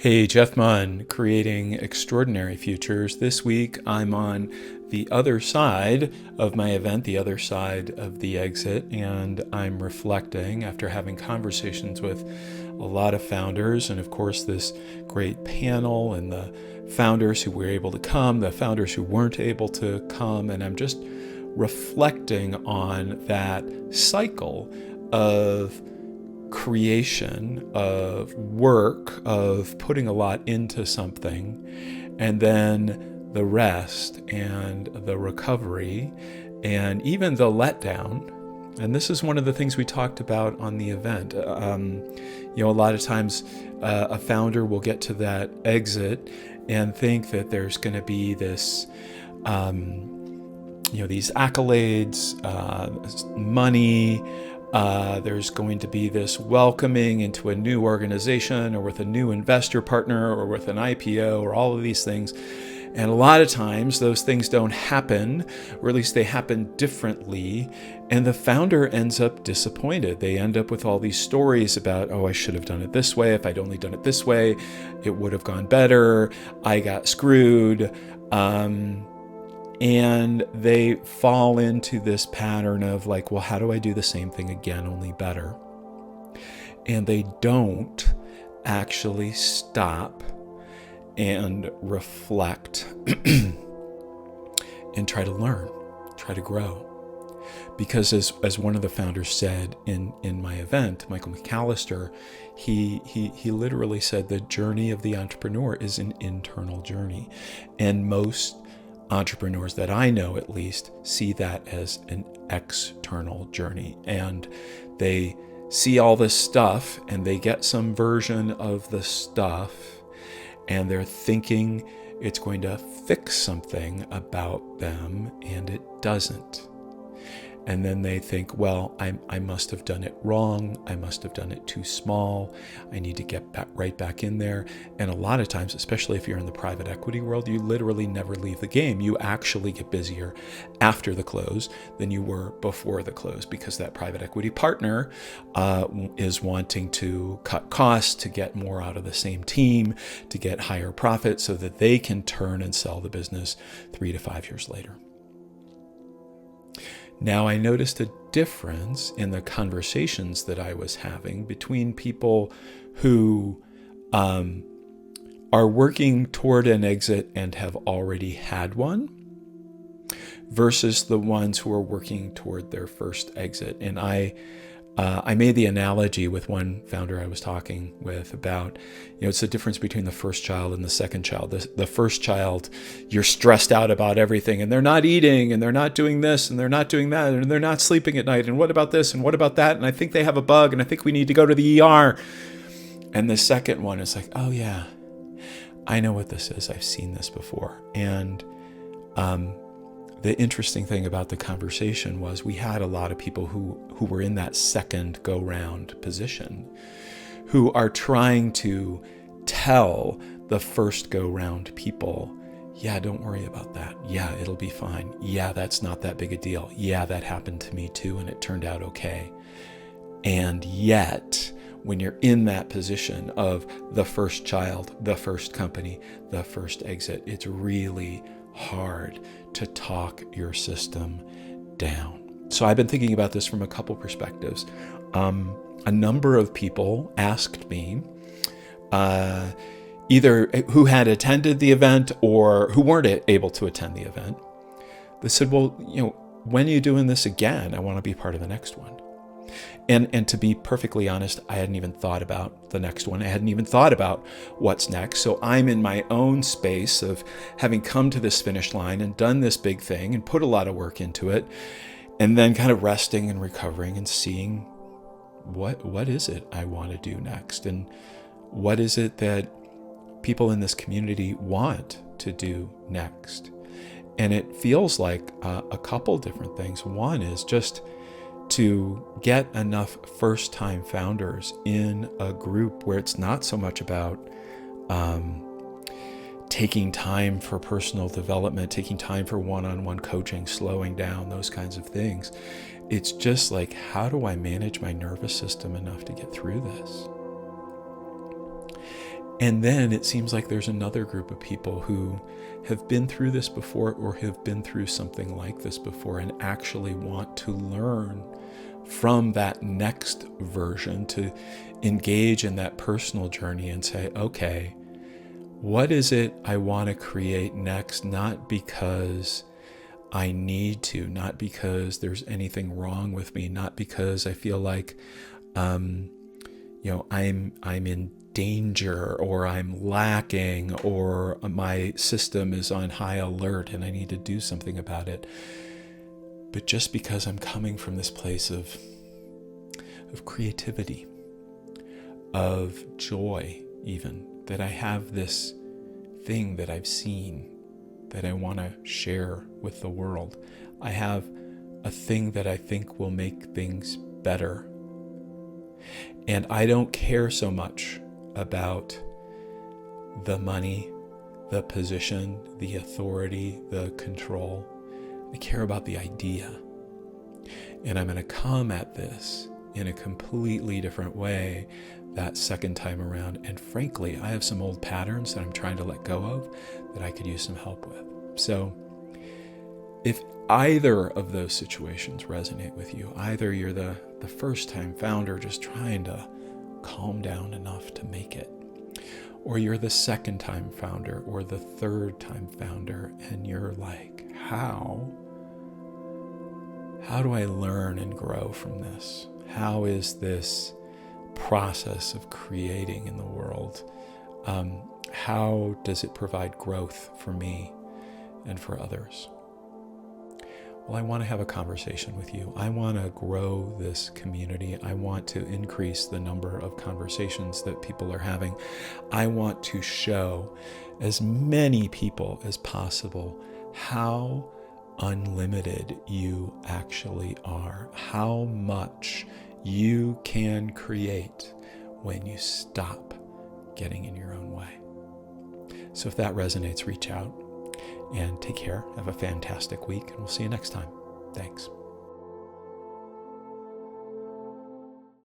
Hey, Jeff Munn, Creating Extraordinary Futures. This week I'm on the other side of my event, the other side of the exit, and I'm reflecting after having conversations with a lot of founders and, of course, this great panel and the founders who were able to come, the founders who weren't able to come, and I'm just reflecting on that cycle of creation, of work, of putting a lot into something, and then the rest and the recovery and even the letdown. And this is one of the things we talked about on the event. A lot of times a founder will get to that exit and think that there's going to be this these accolades, money, there's going to be this welcoming into a new organization or with a new investor partner or with an IPO or all of these things. And a lot of times those things don't happen, or at least they happen differently. And the founder ends up disappointed. They end up with all these stories about, I should have done it this way. If I'd only done it this way, it would have gone better. I got screwed. And they fall into this pattern of how do I do the same thing again, only better? And they don't actually stop and reflect and try to learn, try to grow. Because as one of the founders said in my event, Michael McAllister, he literally said the journey of the entrepreneur is an internal journey. And most entrepreneurs that I know, at least, see that as an external journey. And they see all this stuff and they get some version of the stuff and they're thinking it's going to fix something about them, and it doesn't. And then they think, I must have done it wrong. I must have done it too small. I need to get right back in there. And a lot of times, especially if you're in the private equity world, you literally never leave the game. You actually get busier after the close than you were before the close, because that private equity partner is wanting to cut costs to get more out of the same team, to get higher profit so that they can turn and sell the business 3 to 5 years later. Now, I noticed a difference in the conversations that I was having between people who are working toward an exit and have already had one versus the ones who are working toward their first exit. And I made the analogy with one founder I was talking with about, it's the difference between the first child and the second child. The first child, you're stressed out about everything, and they're not eating, and they're not doing this, and they're not doing that, and they're not sleeping at night, and what about this, and what about that, and I think they have a bug, and I think we need to go to the ER. And the second one is like, oh yeah, I know what this is. I've seen this before. And the interesting thing about the conversation was we had a lot of people who were in that second go-round position, who are trying to tell the first go-round people, yeah, don't worry about that. Yeah, it'll be fine. Yeah, that's not that big a deal. Yeah, that happened to me too, and it turned out okay. And yet, when you're in that position of the first child, the first company, the first exit, it's really hard to talk your system down. So I've been thinking about this from a couple perspectives. A number of people asked me, either who had attended the event or who weren't able to attend the event. They said, when are you doing this again? I want to be part of the next one. And to be perfectly honest, I hadn't even thought about the next one. I hadn't even thought about what's next. So I'm in my own space of having come to this finish line and done this big thing and put a lot of work into it, and then kind of resting and recovering and seeing what is it I want to do next, and what is it that people in this community want to do next. And it feels like a couple different things. One is just to get enough first-time founders in a group where it's not so much about taking time for personal development, taking time for one-on-one coaching, slowing down, those kinds of things. It's just like, how do I manage my nervous system enough to get through this? And then it seems like there's another group of people who have been through this before or have been through something like this before and actually want to learn from that next version, to engage in that personal journey and say, okay, what is it I want to create next? Not because I need to, not because there's anything wrong with me, not because I feel like, I'm in danger, or I'm lacking, or my system is on high alert and I need to do something about it. But just because I'm coming from this place of creativity, of joy, even, that I have this thing that I've seen that I want to share with the world. I have a thing that I think will make things better. And I don't care so much about the money, the position, the authority, the control. I care about the idea. And I'm going to come at this in a completely different way that second time around. And frankly, I have some old patterns that I'm trying to let go of that I could use some help with. So if either of those situations resonate with you, either you're the first-time founder just trying to calm down enough to make it, or you're the second-time founder or the third-time founder and you're like, how do I learn and grow from this? How is this process of creating in the world, how does it provide growth for me and for others? Well, I want to have a conversation with you. I want to grow this community. I want to increase the number of conversations that people are having. I want to show as many people as possible how unlimited you actually are, how much you can create when you stop getting in your own way. So if that resonates, reach out and take care. Have a fantastic week, and we'll see you next time. Thanks.